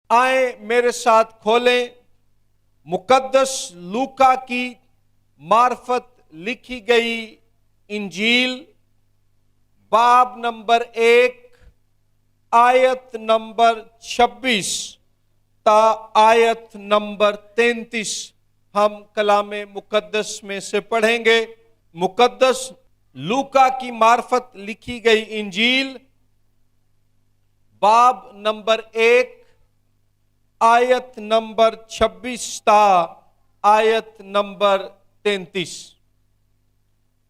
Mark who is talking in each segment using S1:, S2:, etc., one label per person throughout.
S1: آئیں میرے ساتھ کھولیں مقدس لوکا کی معرفت لکھی گئی انجیل باب نمبر 1 آیت نمبر 26 تا آیت نمبر 33 ہم کلام مقدس میں سے پڑھیں گے۔ مقدس لوکا کی معرفت لکھی گئی انجیل باب نمبر 1 آیت نمبر 26 تا آیت نمبر 33۔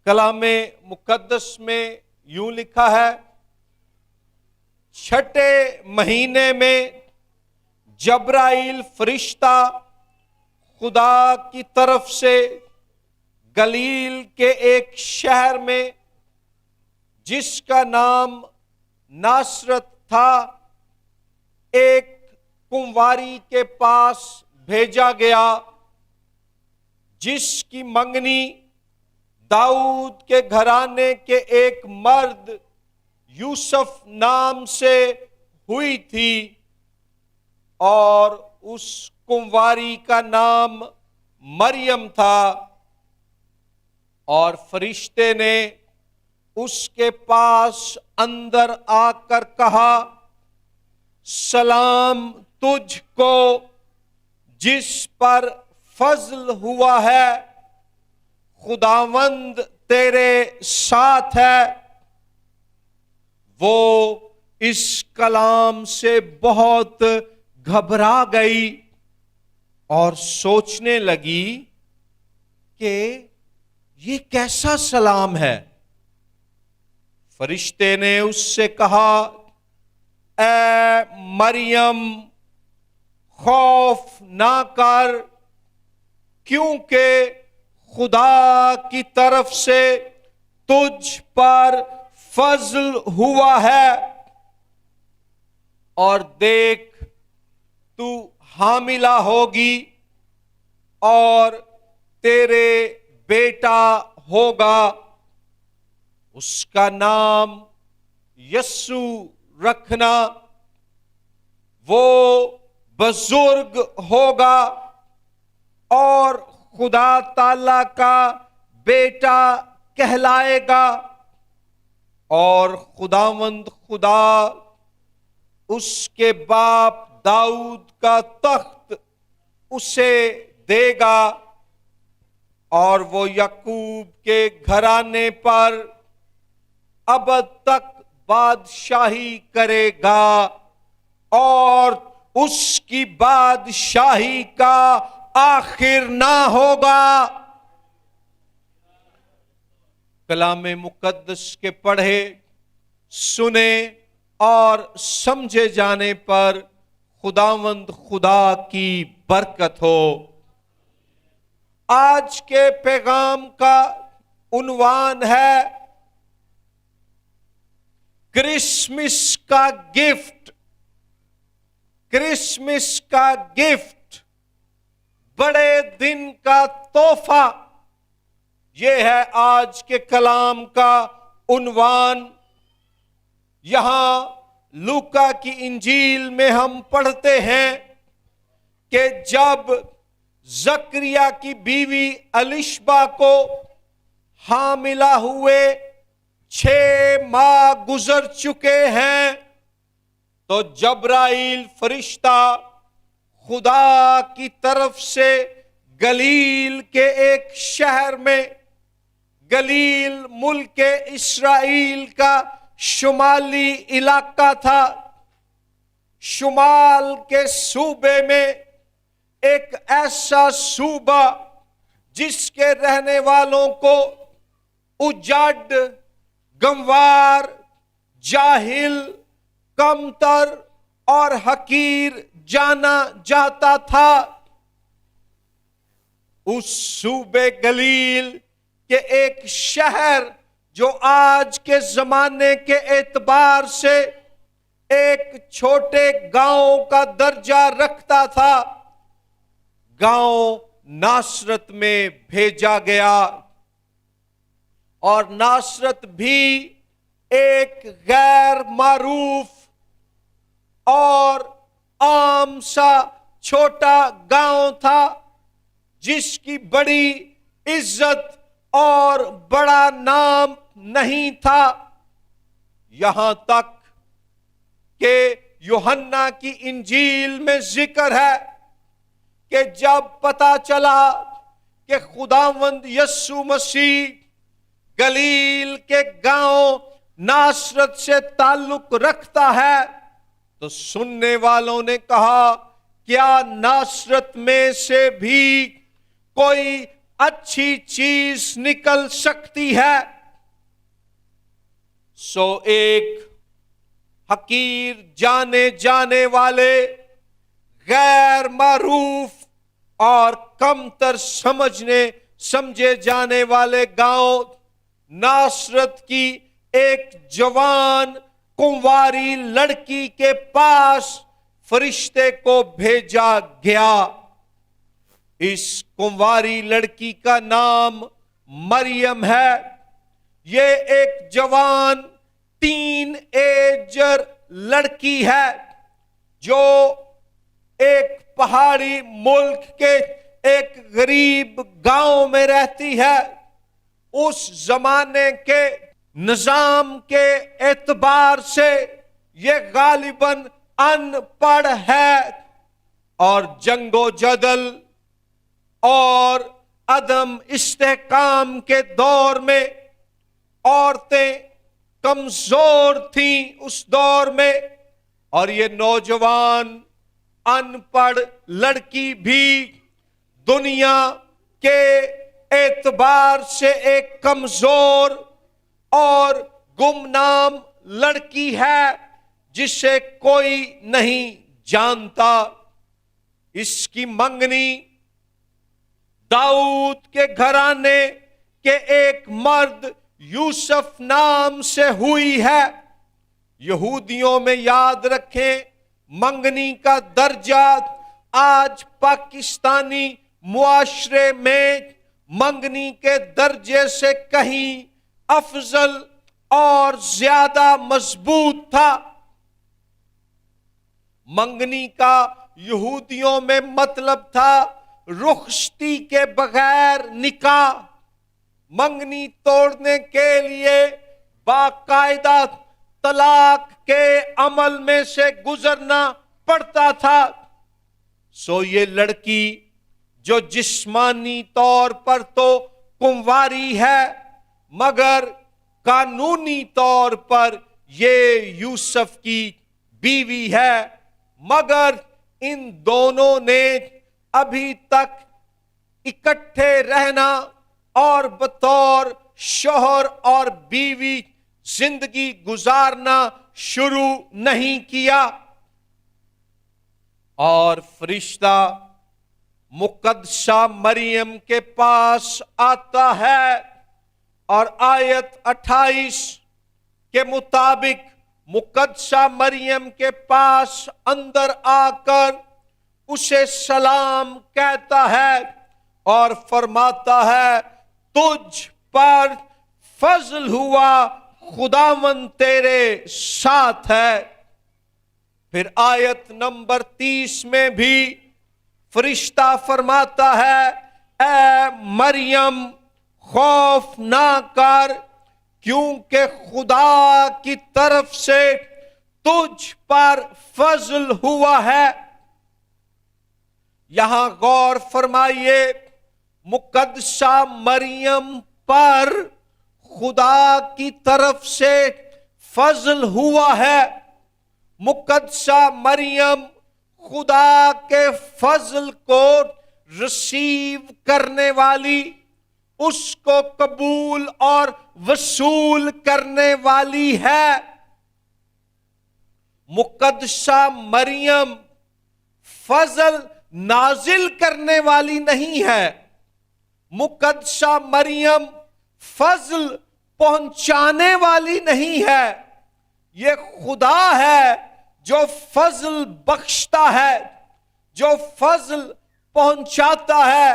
S1: کلام مقدس میں یوں لکھا ہے، چھٹے مہینے میں جبرائیل فرشتہ خدا کی طرف سے گلیل کے ایک شہر میں جس کا نام ناصرت تھا ایک کنواری کے پاس بھیجا گیا جس کی منگنی داؤد کے گھرانے کے ایک مرد یوسف نام سے ہوئی تھی، اور اس کنواری کا نام مریم تھا۔ اور فرشتے نے اس کے پاس اندر آ کر کہا، سلام تجھ کو جس پر فضل ہوا ہے، خداوند تیرے ساتھ ہے۔ وہ اس کلام سے بہت گھبرا گئی اور سوچنے لگی کہ یہ کیسا سلام ہے۔ فرشتے نے اس سے کہا، اے مریم خوف نہ کر، کیونکہ خدا کی طرف سے تجھ پر فضل ہوا ہے، اور دیکھ تو حاملہ ہوگی اور تیرے بیٹا ہوگا، اس کا نام یسوع رکھنا۔ وہ بزرگ ہوگا اور خدا تعالی کا بیٹا کہلائے گا، اور خداوند خدا اس کے باپ داؤد کا تخت اسے دے گا، اور وہ یعقوب کے گھرانے پر ابد تک بادشاہی کرے گا، اور اس کی بادشاہی کا آخر نہ ہوگا۔ کلام مقدس کے پڑھے، سنے اور سمجھے جانے پر خداوند خدا کی برکت ہو۔ آج کے پیغام کا عنوان ہے کرسمس کا گفٹ۔ کرسمس کا گفٹ، بڑے دن کا تحفہ، یہ ہے آج کے کلام کا عنوان۔ یہاں لوکا کی انجیل میں ہم پڑھتے ہیں کہ جب زکریا کی بیوی الشبا کو حاملہ ہوئے 6 ماہ گزر چکے ہیں، تو جبرائیل فرشتہ خدا کی طرف سے گلیل کے ایک شہر میں، گلیل ملک اسرائیل کا شمالی علاقہ تھا، شمال کے صوبے میں ایک ایسا صوبہ جس کے رہنے والوں کو اجڑ، گنوار، جاہل، کمتر اور حقیر جانا جاتا تھا۔ اس صوبے گلیل کے ایک شہر جو آج کے زمانے کے اعتبار سے ایک چھوٹے گاؤں کا درجہ رکھتا تھا، گاؤں ناصرت میں بھیجا گیا، اور ناصرت بھی ایک غیر معروف اور عام سا چھوٹا گاؤں تھا جس کی بڑی عزت اور بڑا نام نہیں تھا، یہاں تک کہ یوحنا کی انجیل میں ذکر ہے کہ جب پتا چلا کہ خداوند یسوع مسیح گلیل کے گاؤں ناصرت سے تعلق رکھتا ہے تو سننے والوں نے کہا کیا ناصرت میں سے بھی کوئی اچھی چیز نکل سکتی ہے؟ سو ایک حقیر جانے جانے والے غیر معروف اور کمتر سمجھے جانے والے گاؤں ناصرت کی ایک جوان کنواری لڑکی کے پاس فرشتے کو بھیجا گیا۔ اس کنواری لڑکی کا نام مریم ہے۔ یہ ایک جوان ٹین ایجر لڑکی ہے جو ایک پہاڑی ملک کے ایک غریب گاؤں میں رہتی ہے۔ اس زمانے کے نظام کے اعتبار سے یہ غالباً ان پڑھ ہے اور جنگ و جدل اور عدم استحکام کے دور میں عورتیں کمزور تھیں اس دور میں، اور یہ نوجوان ان پڑھ لڑکی بھی دنیا کے اعتبار سے ایک کمزور اور گمنام لڑکی ہے جسے کوئی نہیں جانتا۔ اس کی منگنی داؤد کے گھرانے کے ایک مرد یوسف نام سے ہوئی ہے۔ یہودیوں میں یاد رکھیں منگنی کا درجہ آج پاکستانی معاشرے میں منگنی کے درجے سے کہیں افضل اور زیادہ مضبوط تھا۔ منگنی کا یہودیوں میں مطلب تھا رخصتی کے بغیر نکاح۔ منگنی توڑنے کے لیے باقاعدہ طلاق کے عمل میں سے گزرنا پڑتا تھا۔ سو یہ لڑکی جو جسمانی طور پر تو کنواری ہے مگر قانونی طور پر یہ یوسف کی بیوی ہے، مگر ان دونوں نے ابھی تک اکٹھے رہنا اور بطور شوہر اور بیوی زندگی گزارنا شروع نہیں کیا۔ اور فرشتہ مقدسہ مریم کے پاس آتا ہے اور آیت 28 کے مطابق مقدسہ مریم کے پاس اندر آ کر اسے سلام کہتا ہے اور فرماتا ہے تجھ پر فضل ہوا، خداوند تیرے ساتھ ہے۔ پھر آیت نمبر 30 میں بھی فرشتہ فرماتا ہے اے مریم خوف نہ کر، کیونکہ خدا کی طرف سے تجھ پر فضل ہوا ہے۔ یہاں غور فرمائیے، مقدسہ مریم پر خدا کی طرف سے فضل ہوا ہے۔ مقدسہ مریم خدا کے فضل کو ریسیو کرنے والی، اس کو قبول اور وصول کرنے والی ہے۔ مقدسہ مریم فضل نازل کرنے والی نہیں ہے، مقدسہ مریم فضل پہنچانے والی نہیں ہے۔ یہ خدا ہے جو فضل بخشتا ہے، جو فضل پہنچاتا ہے،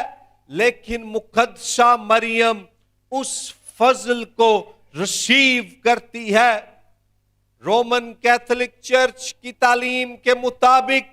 S1: لیکن مقدسہ مریم اس فضل کو ریسیو کرتی ہے۔ رومن کیتھولک چرچ کی تعلیم کے مطابق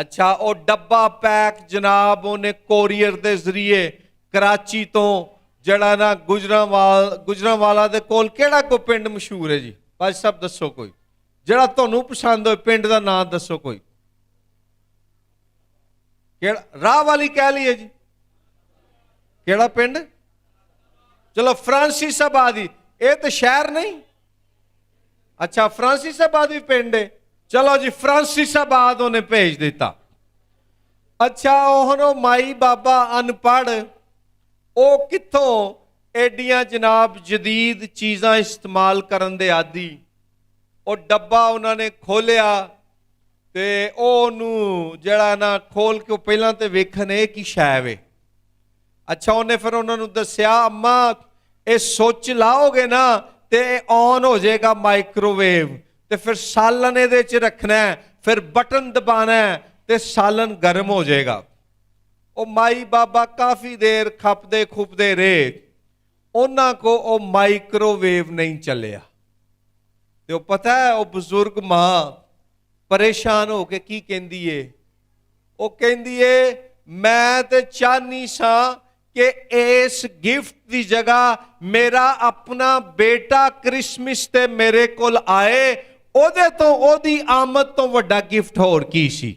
S1: ਅੱਛਾ, ਉਹ ਡੱਬਾ ਪੈਕ ਜਨਾਬ ਉਹਨੇ ਕੋਰੀਅਰ ਦੇ ਜ਼ਰੀਏ ਕਰਾਚੀ ਤੋਂ, ਜਿਹੜਾ ਨਾ ਗੁਜਰਾਂਵਾਲਾ ਦੇ ਕੋਲ ਕਿਹੜਾ ਕੋਈ ਪਿੰਡ ਮਸ਼ਹੂਰ ਹੈ ਜੀ? ਭਾਈ ਸਾਹਿਬ ਦੱਸੋ ਕੋਈ, ਜਿਹੜਾ ਤੁਹਾਨੂੰ ਪਸੰਦ ਹੋਏ ਪਿੰਡ ਦਾ ਨਾਮ ਦੱਸੋ ਕੋਈ। ਕਿਹੜਾ? ਰਾਹ ਵਾਲੀ ਕਹਿ ਲਈਏ ਜੀ। ਕਿਹੜਾ ਪਿੰਡ? ਚਲੋ ਫਰਾਂਸਿਸਾਬਾਦ। ਇਹ ਤਾਂ ਸ਼ਹਿਰ ਨਹੀਂ। ਅੱਛਾ, ਫਰਾਂਸਿਸਾਬਾਦ ਵੀ ਪਿੰਡ ਹੈ। ਚਲੋ ਜੀ, ਫਰਾਂਸਿਸਾਬਾਦ ਉਹਨੇ ਭੇਜ ਦਿੱਤਾ। ਅੱਛਾ, ਹੁਣ ਉਹ ਮਾਈ ਬਾਬਾ ਅਨਪੜ੍ਹ, ਉਹ ਕਿੱਥੋਂ ਐਡੀਆਂ ਜਨਾਬ ਜਦੀਦ ਚੀਜ਼ਾਂ ਇਸਤੇਮਾਲ ਕਰਨ ਦੇ ਆਦੀ। ਉਹ ਡੱਬਾ ਉਹਨਾਂ ਨੇ ਖੋਲਿਆ ਤੇ ਉਹਨੂੰ ਜਿਹੜਾ ਨਾ ਖੋਲ ਕੇ ਪਹਿਲਾਂ ਤੇ ਵੇਖਣ ਇਹ ਕੀ ਸ਼ੈ ਵੇ। ਅੱਛਾ, ਉਹਨੇ ਫਿਰ ਉਹਨਾਂ ਨੂੰ ਦੱਸਿਆ, ਅੰਮਾ ਇਹ ਸੁੱਚ ਲਾਓਗੇ ਨਾ ਤੇ ਔਨ ਹੋ ਜਾਏਗਾ ਮਾਈਕ੍ਰੋਵੇਵ, ਤੇ ਫਿਰ ਸਾਲਨ ਇਹਦੇ 'ਚ ਰੱਖਣਾ, ਫਿਰ ਬਟਨ ਦਬਾਣਾ ਤੇ ਸਾਲਨ ਗਰਮ ਹੋ ਜਾਏਗਾ। ਉਹ ਮਾਈ ਬਾਬਾ ਕਾਫੀ ਦੇਰ ਖਪਦੇ ਖੁਪਦੇ ਰਹੇ, ਉਹਨਾਂ ਕੋ ਉਹ ਮਾਈਕ੍ਰੋਵੇਵ ਨਹੀਂ ਚੱਲਿਆ। ਤੇ ਉਹ ਪਤਾ ਹੈ, ਉਹ ਬਜ਼ੁਰਗ ਮਾਂ ਪਰੇਸ਼ਾਨ ਹੋ ਕੇ ਕੀ ਕਹਿੰਦੀ ਏ? ਉਹ ਕਹਿੰਦੀ ਏ, ਮੈਂ ਤੇ ਚਾਹਨੀ ਸਾਂ ਕਿ ਇਸ ਗਿਫਟ ਦੀ ਜਗ੍ਹਾ ਮੇਰਾ ਆਪਣਾ ਬੇਟਾ ਕ੍ਰਿਸਮਸ ਤੇ ਮੇਰੇ ਕੋਲ ਆਏ, ਉਹਦੇ ਤੋਂ, ਉਹਦੀ ਆਮਦ ਤੋਂ ਵੱਡਾ ਗਿਫਟ ਹੋਰ ਕੀ ਸੀ?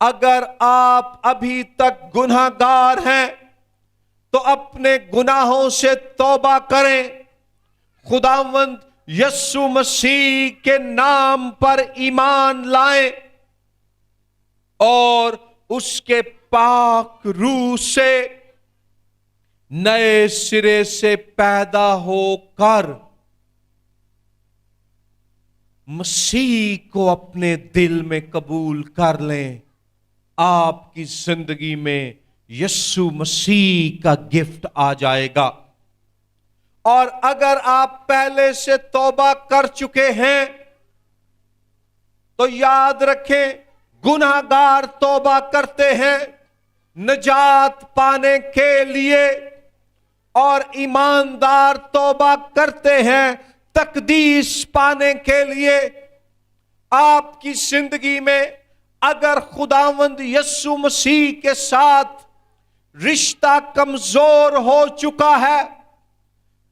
S1: اگر آپ ابھی تک گناہگار ہیں تو اپنے گناہوں سے توبہ کریں، خداوند یسوع مسیح کے نام پر ایمان لائیں اور اس کے پاک روح سے نئے سرے سے پیدا ہو کر مسیح کو اپنے دل میں قبول کر لیں۔ آپ کی زندگی میں یسوع مسیح کا گفٹ آ جائے گا۔ اور اگر آپ پہلے سے توبہ کر چکے ہیں تو یاد رکھیں، گناہگار توبہ کرتے ہیں نجات پانے کے لیے، اور ایماندار توبہ کرتے ہیں تقدیس پانے کے لیے۔ آپ کی زندگی میں اگر خداوند یسوع مسیح کے ساتھ رشتہ کمزور ہو چکا ہے،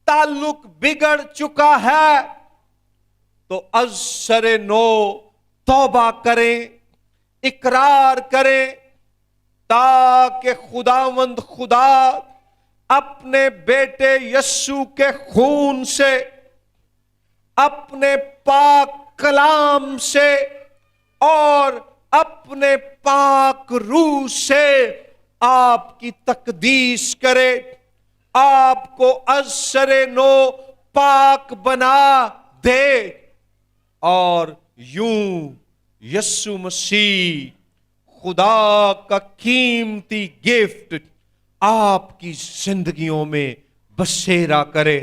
S1: تعلق بگڑ چکا ہے، تو از سر نو توبہ کریں، اقرار کریں، تاکہ خداوند خدا اپنے بیٹے یسوع کے خون سے، اپنے پاک کلام سے اور اپنے پاک روح سے آپ کی تقدیس کرے، آپ کو از سر نو پاک بنا دے، اور یوں یسوع مسیح خدا کا قیمتی گفٹ آپ کی زندگیوں میں بسیرا کرے۔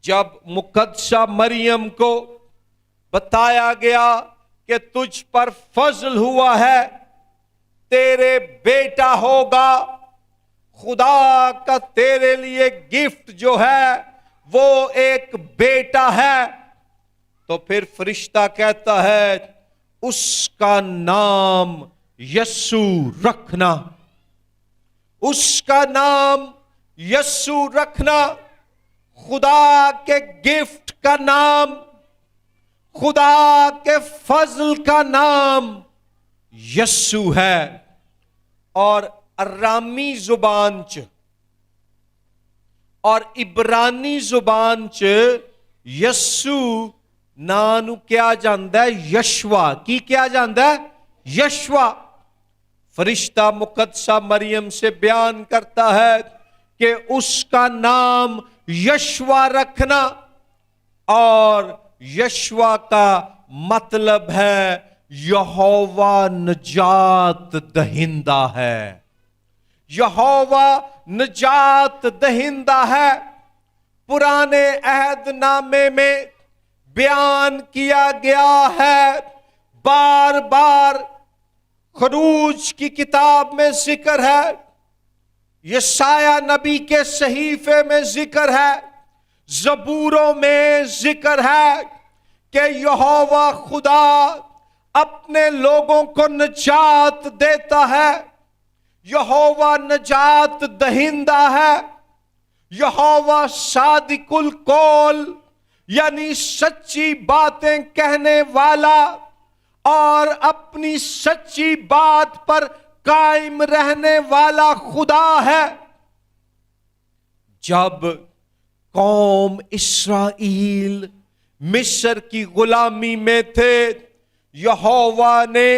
S1: جب مقدسہ مریم کو بتایا گیا کہ تجھ پر فضل ہوا ہے، تیرے بیٹا ہوگا، خدا کا تیرے لیے گفٹ جو ہے وہ ایک بیٹا ہے، تو پھر فرشتہ کہتا ہے اس کا نام یسوع رکھنا، اس کا نام یسوع رکھنا۔ خدا کے گفٹ کا نام، خدا کے فضل کا نام یسوع ہے۔ اور ارامی زبان چ اور عبرانی زبان چ یسوع نانو کیا جاندا ہے؟ یشوا کی کیا جاندا ہے؟ یشوا۔ فرشتہ مقدسہ مریم سے بیان کرتا ہے کہ اس کا نام یشوا رکھنا، اور یشوا کا مطلب ہے یہوہ نجات دہندہ ہے، یہوہ نجات دہندہ ہے۔ پرانے عہد نامے میں بیان کیا گیا ہے، بار بار خروج کی کتاب میں ذکر ہے، یسایہ نبی کے صحیفے میں ذکر ہے، زبوروں میں ذکر ہے کہ یہوہ خدا اپنے لوگوں کو نجات دیتا ہے، یہوہ نجات دہندہ ہے، یہوہ صادق القول یعنی سچی باتیں کہنے والا اور اپنی سچی بات پر قائم رہنے والا خدا ہے۔ جب قوم اسرائیل مصر کی غلامی میں تھے، یہوہ نے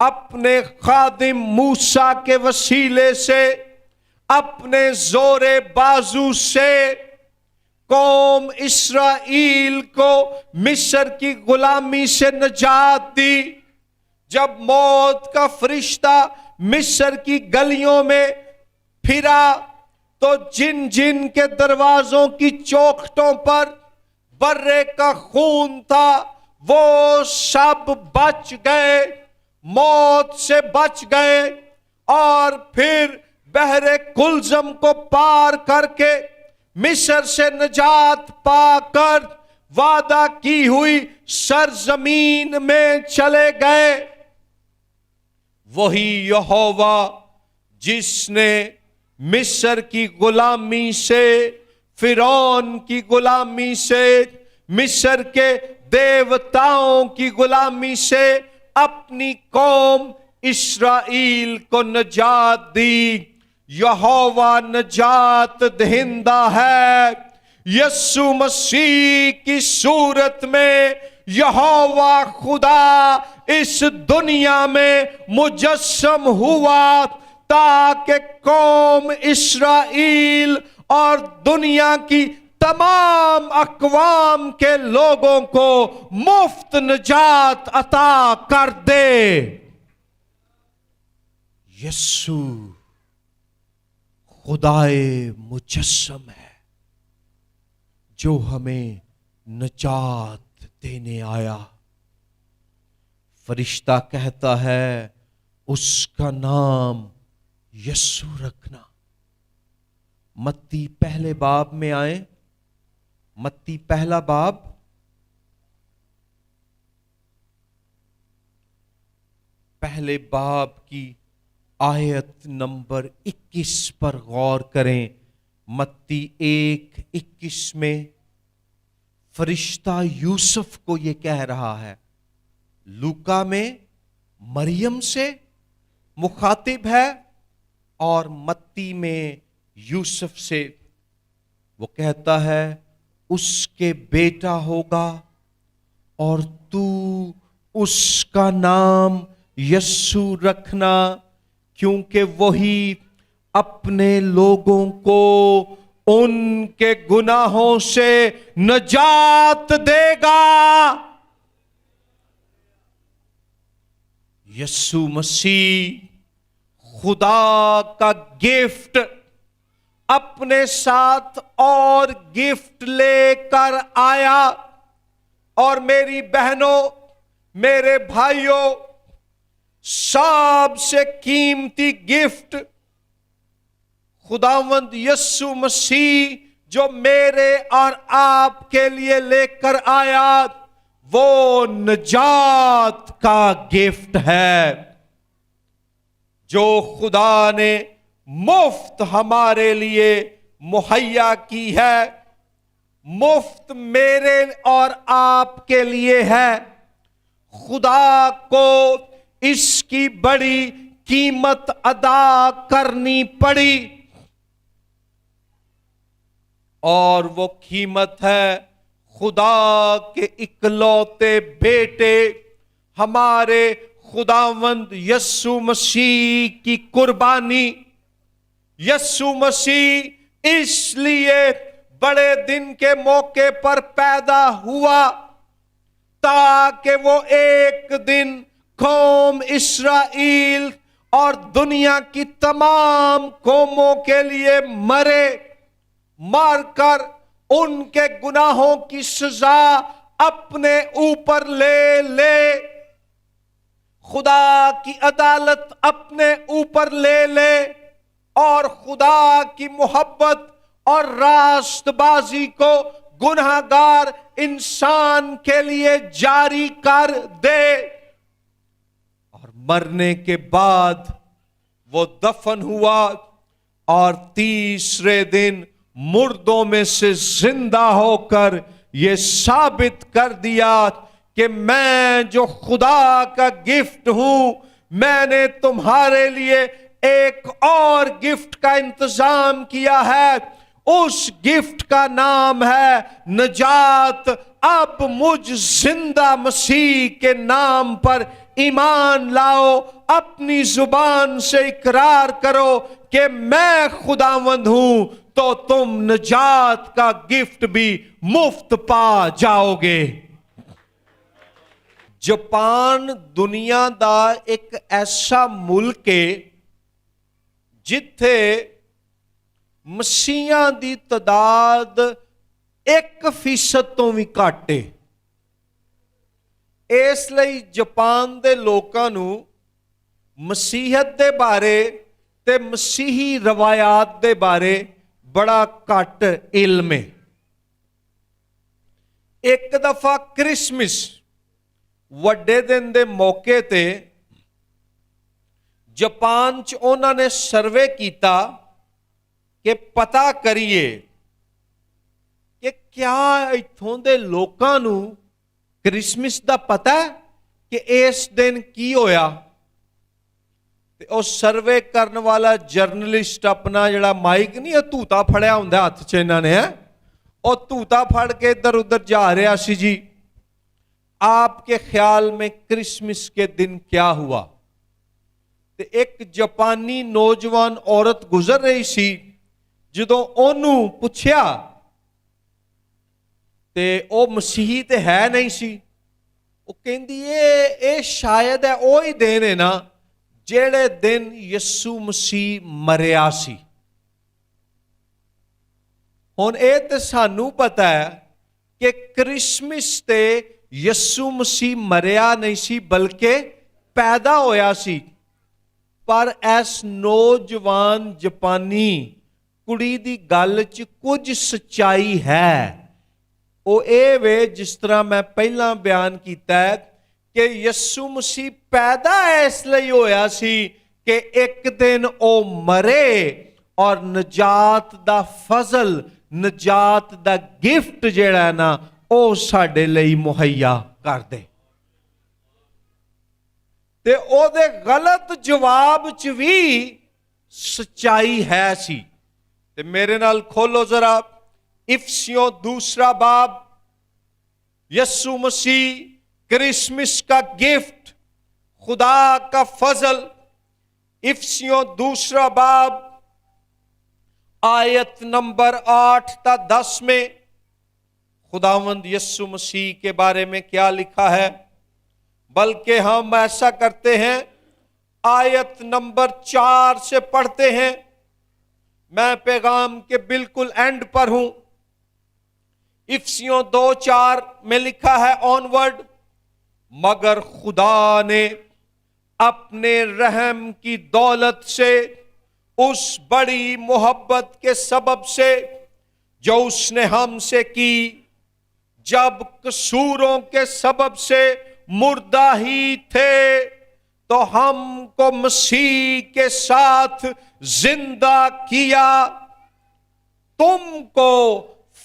S1: اپنے خادم موسیٰ کے وسیلے سے، اپنے زور بازو سے قوم اسرائیل کو مصر کی غلامی سے نجات دی۔ جب موت کا فرشتہ مصر کی گلیوں میں پھرا تو جن جن کے دروازوں کی چوکھٹوں پر برے کا خون تھا وہ سب بچ گئے، موت سے بچ گئے، اور پھر بحر کلزم کو پار کر کے مصر سے نجات پا کر وعدہ کی ہوئی سرزمین میں چلے گئے۔ وہی یہوہ جس نے مصر کی غلامی سے، فرعون کی غلامی سے، مصر کے دیوتاؤں کی غلامی سے اپنی قوم اسرائیل کو نجات دی۔ یہوہ نجات دہندہ ہے۔ یسوع مسیح کی صورت میں یہوہ خدا اس دنیا میں مجسم ہوا تاکہ قوم اسرائیل اور دنیا کی تمام اقوام کے لوگوں کو مفت نجات عطا کر دے۔ یسوع خدائے مجسم ہے جو ہمیں نجات دینے آیا۔ فرشتہ کہتا ہے اس کا نام یسوع رکھنا۔ متی پہلے باب میں آئیں، متی پہلا باب پہلے باب کی آیت نمبر 21 پر غور کریں۔ متی 1:21 میں فرشتہ یوسف کو یہ کہہ رہا ہے۔ لوکا میں مریم سے مخاطب ہے اور متی میں یوسف سے۔ وہ کہتا ہے اس کے بیٹا ہوگا اور تو اس کا نام یسوع رکھنا، کیونکہ وہی اپنے لوگوں کو ان کے گناہوں سے نجات دے گا۔ یسوع مسیح خدا کا گفٹ اپنے ساتھ اور گفٹ لے کر آیا، اور میری بہنوں، میرے بھائیوں، سب سے قیمتی گفٹ خداوند یسوع مسیح جو میرے اور آپ کے لیے لے کر آیا، وہ نجات کا گفٹ ہے جو خدا نے مفت ہمارے لیے مہیا کی ہے، مفت میرے اور آپ کے لیے ہے۔ خدا کو اس کی بڑی قیمت ادا کرنی پڑی، اور وہ قیمت ہے خدا کے اکلوتے بیٹے ہمارے خداوند یسوع مسیح کی قربانی۔ یسوع مسیح اس لیے بڑے دن کے موقع پر پیدا ہوا تاکہ وہ ایک دن قوم اسرائیل اور دنیا کی تمام قوموں کے لیے مرے، مار کر ان کے گناہوں کی سزا اپنے اوپر لے لے، خدا کی عدالت اپنے اوپر لے لے، اور خدا کی محبت اور راست بازی کو گناہگار انسان کے لیے جاری کر دے۔ اور مرنے کے بعد وہ دفن ہوا، اور تیسرے دن مردوں میں سے زندہ ہو کر یہ ثابت کر دیا کہ میں جو خدا کا گفٹ ہوں، میں نے تمہارے لیے ایک اور گفٹ کا انتظام کیا ہے، اس گفٹ کا نام ہے نجات۔ اب مجھ زندہ مسیح کے نام پر ایمان لاؤ، اپنی زبان سے اقرار کرو کہ میں خداوند ہوں، تو تم نجات کا گفٹ بھی مفت پا جاؤ گے۔ جاپان دنیا دا ایک ایسا ملک ہے جتھے مسیحاں دی تعداد 1% تو بھی گھٹ ہے۔ اس لئی جاپان دے لوکاں نو مسیحیت دے بارے تے مسیحی روایات دے بارے بڑا گھٹ علم ہے۔ ایک دفعہ کرسمس وڈے دن دے موقع تے جاپان چ انہوں نے سروے کیتا کہ پتہ کریے کہ کیا اتھوں دے لوکاں نو کرسمس دا پتہ ہے کہ اس دن کی ہویا تے او سروے کرن والا جرنلسٹ اپنا جڑا مائک نہیں توتا پھڑیا ہوندا ہاتھ چ انہاں نے او توتا پھڑ کے ادھر ادھر جا رہا سی جی آپ کے خیال میں کرسمس کے دن کیا ہوا تے ایک جاپانی نوجوان عورت گزر رہی سی جدوں اونوں پوچھیا تے او مسیحی تے ہے نہیں سی وہ کہندی اے شاید ہے اوہی دن ہے نا جیڑے دن یسوع مسیح مریا سی ہن اے تے سانوں پتہ ہے کہ کرسمس تے یسوع مسیح مریا نہیں سی بلکہ پیدا ہویا سی پر اس نوجوان جاپانی کڑی دی گل چ کچھ سچائی ہے وہ اے وے جس طرح میں پہلا بیان کیتا ہے کہ یسوع مسیح پیدا اس لیے ہویا سی کہ ایک دن او مرے اور نجات دا فضل نجات دا گفٹ جیڑا ہے نا او ساڈے لئی مہیا کر دے تے او دے غلط جواب چ وی سچائی ہے سی تے میرے نال کھولو ذرا افسیوں 2 باب یسوع مسیح کرسمس کا گفٹ خدا کا فضل افسیوں 2 باب آیت نمبر 8 تا 10 میں خداوند یسوع مسیح کے بارے میں کیا لکھا ہے بلکہ ہم ایسا کرتے ہیں آیت نمبر 4 سے پڑھتے ہیں میں پیغام کے بالکل اینڈ پر ہوں افسیوں 2:4 میں لکھا ہے آنورڈ مگر خدا نے اپنے رحم کی دولت سے اس بڑی محبت کے سبب سے جو اس نے ہم سے کی جب قصوروں کے سبب سے مردہ ہی تھے تو ہم کو مسیح کے ساتھ زندہ کیا تم کو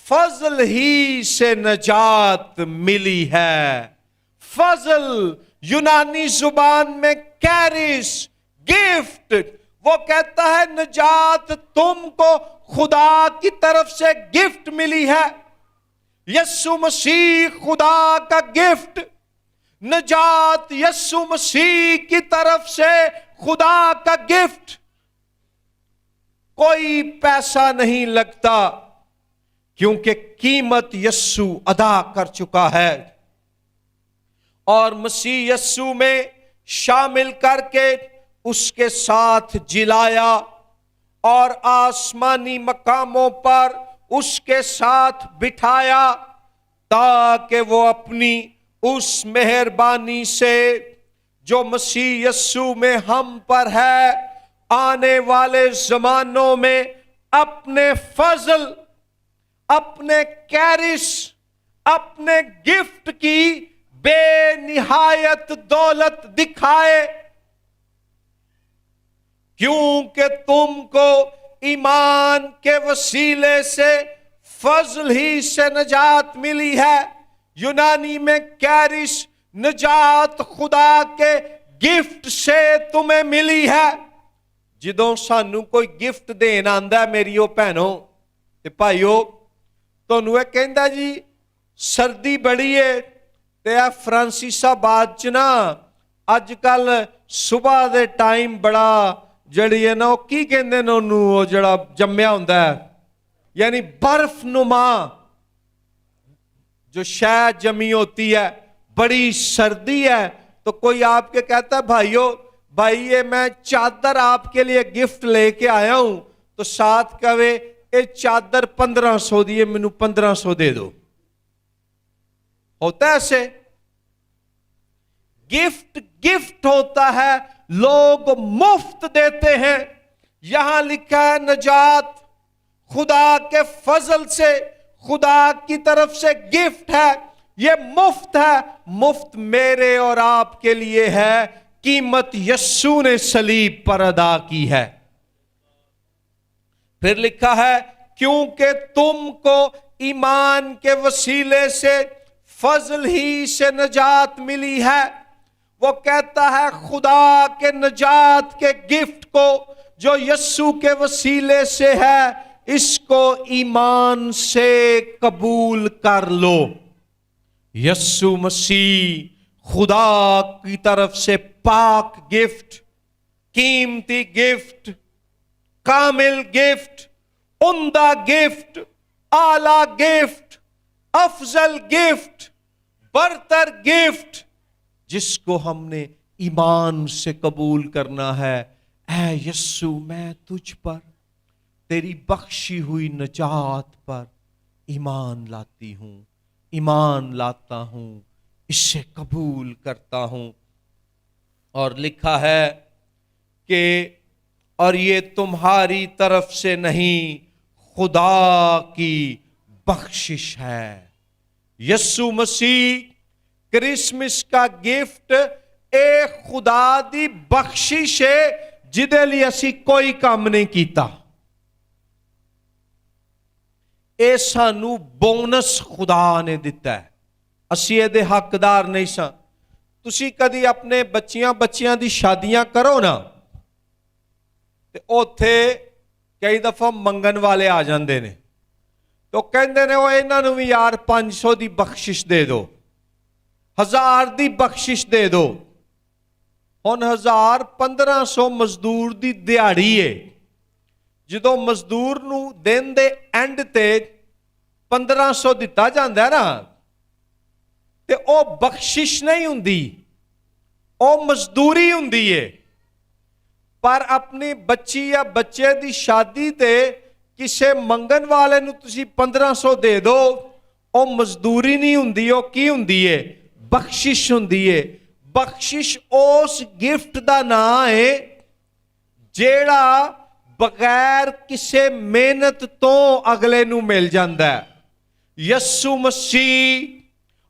S1: فضل ہی سے نجات ملی ہے فضل یونانی زبان میں کیرس گفٹ وہ کہتا ہے نجات تم کو خدا کی طرف سے گفٹ ملی ہے یسوع مسیح خدا کا گفٹ نجات یسوع مسیح کی طرف سے خدا کا گفٹ کوئی پیسہ نہیں لگتا کیونکہ قیمت یسوع ادا کر چکا ہے اور مسیح یسوع میں شامل کر کے اس کے ساتھ جلایا اور آسمانی مقاموں پر اس کے ساتھ بٹھایا تاکہ وہ اپنی اس مہربانی سے جو مسیح یسوع میں ہم پر ہے آنے والے زمانوں میں اپنے فضل اپنے کیرس اپنے گفٹ کی بے نہایت دولت دکھائے کیونکہ تم کو ایمان کے وسیلے سے فضل ہی سے نجات ملی ہے یونانی میں کیرس نجات خدا کے گفٹ سے تمہیں ملی ہے جدوں سانو کوئی گفٹ دین آندا ہے میریو بہنوں تے بھائیو تانوں اے کہندا جی سردی بڑی ہے تے فرانسس آباد چ نا اج کل صبح دے ٹائم بڑا جڑی ہے نا وہ کی کہندے نے اونوں وہ جڑا جمیا ہوندا ہے یعنی برف نما جو شے جمی ہوتی ہے بڑی سردی ہے تو کوئی آپ کے کہتا ہے بھائی یہ میں چادر آپ کے لیے گفٹ لے کے آیا ہوں تو ساتھ کہے یہ چادر 1500 دی ہے مینوں 1500 دے دو ہوتا ہے ایسے گفٹ ہوتا ہے لوگ مفت دیتے ہیں یہاں لکھا ہے نجات خدا کے فضل سے خدا کی طرف سے گفٹ ہے یہ مفت ہے مفت میرے اور آپ کے لیے ہے قیمت یسوع نے صلیب پر ادا کی ہے پھر لکھا ہے کیونکہ تم کو ایمان کے وسیلے سے فضل ہی سے نجات ملی ہے وہ کہتا ہے خدا کے نجات کے گفٹ کو جو یسوع کے وسیلے سے ہے اس کو ایمان سے قبول کر لو۔ یسوع مسیح خدا کی طرف سے پاک گفٹ، قیمتی گفٹ، کامل گفٹ، عمدہ گفٹ، اعلیٰ گفٹ، افضل گفٹ، برتر گفٹ، جس کو ہم نے ایمان سے قبول کرنا ہے۔ اے یسوع میں تجھ پر، تیری بخشی ہوئی نجات پر ایمان لاتی ہوں، ایمان لاتا ہوں، اسے قبول کرتا ہوں۔ اور لکھا ہے کہ اور یہ تمہاری طرف سے نہیں، خدا کی بخشش ہے۔ یسوع مسیح کرسمس کا گفٹ اے خدا دی بخشش ہے جدے لیے اسی کوئی کام نہیں کیتا۔ اے سانو بونس خدا نے دیتا ہے، اسی اے دے حقدار نہیں ساں۔ تسی کدی اپنے بچیاں دی شادیاں کرو نا تے اوتھے کئی دفعہ منگن والے آ جاندے نے، تو کہندے نے وہ انہاں نوں وی یار 500 دی بخشش دے دو، 1000 دی بخشش دے دو۔ ہن 1500 مزدور دی دیہاڑی ہے، جدوں مزدور نو دن دے اینڈ تے 1500 دتا جاندا ہے نا تے او بخشش نہیں ہوندی، او مزدوری ہوندی ہے۔ پر اپنی بچی یا بچے دی شادی تے کسے منگن والے نو تسی 1500 دے دو، او مزدوری نہیں ہوندی، او کی ہوندی ہے؟ بخشش ہوندی ہے۔ بخشش اس گفٹ دا نام ہے جیڑا بغیر کسے محنت تو اگلے نو مل جاندا ہے۔ یسوع مسیح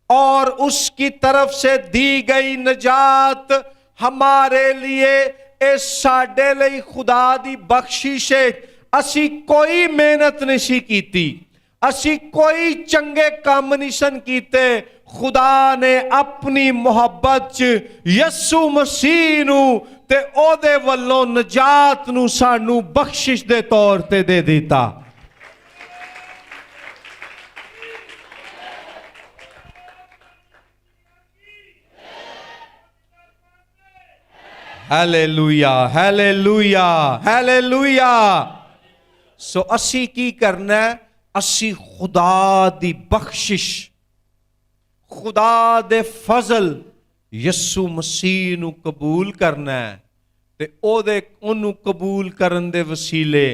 S1: اور اس کی طرف سے دی گئی نجات ہمارے لیے اے ساڈے لئی خدا دی بخشش ہے۔ اسی کوئی محنت نہیں کیتی، اسی کوئی چنگے کام نہیں کیتے، خدا نے اپنی محبت چ یسوع مسیح نو تے او دے والوں نجات نو سانو بخشش دے طور تے دے دیتا۔ Hallelujah, hallelujah, hallelujah. سو اسی کی کرنا ہے؟ اسی خدا دی بخشش، خدا دے فضل یسوع مسیح نو قبول کرنا ہے تے اونوں قبول کرن دے وسیلے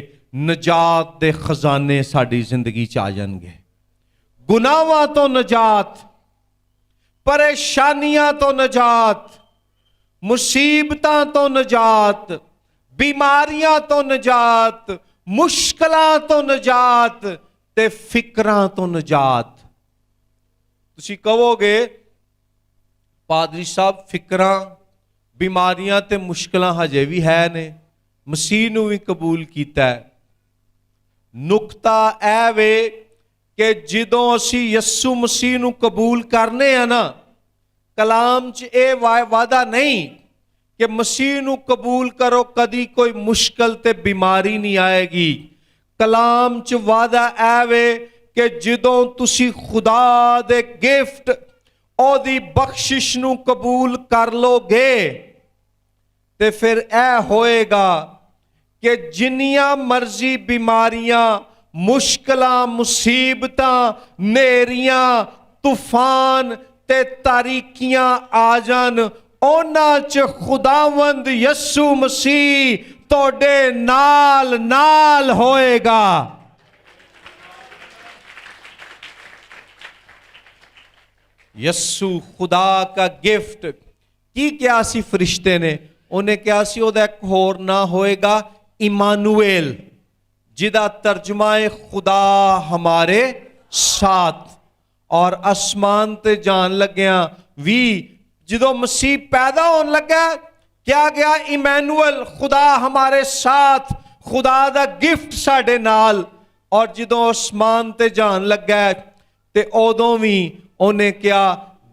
S1: نجات دے خزانے ساڈی زندگی چ آ جان گے۔ گناہاں تو نجات، پریشانیاں تو نجات، مصیبتاں تو نجات، بیماریاں تو نجات، مشکلاں تو نجات تے فکراں تو نجات۔ تسی کہو گے پادری صاحب فکراں، بیماریاں تے مشکلاں ہجے بھی ہے نے، مسیح نو بھی قبول کیتا ہے۔ نقطہ اے وے کہ جدوں اسی یسوع مسیح نو قبول کرنے ہیں نا، کلام چ اے وعدہ نہیں کہ مسیح نو قبول کرو کدی کوئی مشکل تے بیماری نہیں آئے گی۔ کلام چ وعدہ اے وے کہ جدوں تسی خدا دے گفٹ او دی بخشش نو قبول کر لو گے تے پھر اے ہوئے گا کہ جنیاں مرضی بیماریاں، مشکلاں، مصیبتاں، نیریاں، طوفان تے تاریکیاں آ جان، اونا چ خداوند یسوع مسیح توڑے نال نال ہوئے گا۔ یسوع خدا کا گفٹ کی کیا سی فرشتے نے انہیں کیا سی او دا ایک ہور نہ ہوئے گا ایمانویل، جدا ترجمہ خدا ہمارے ساتھ۔ اور آسمان تے جان لگیاں وی جدو مسیح پیدا ہون لگا کیا گیا ایمانویل، خدا ہمارے ساتھ، خدا دا گفٹ ساڈے نال۔ اور جدو آسمان تے جان لگا تے اودوں وی انہیں کیا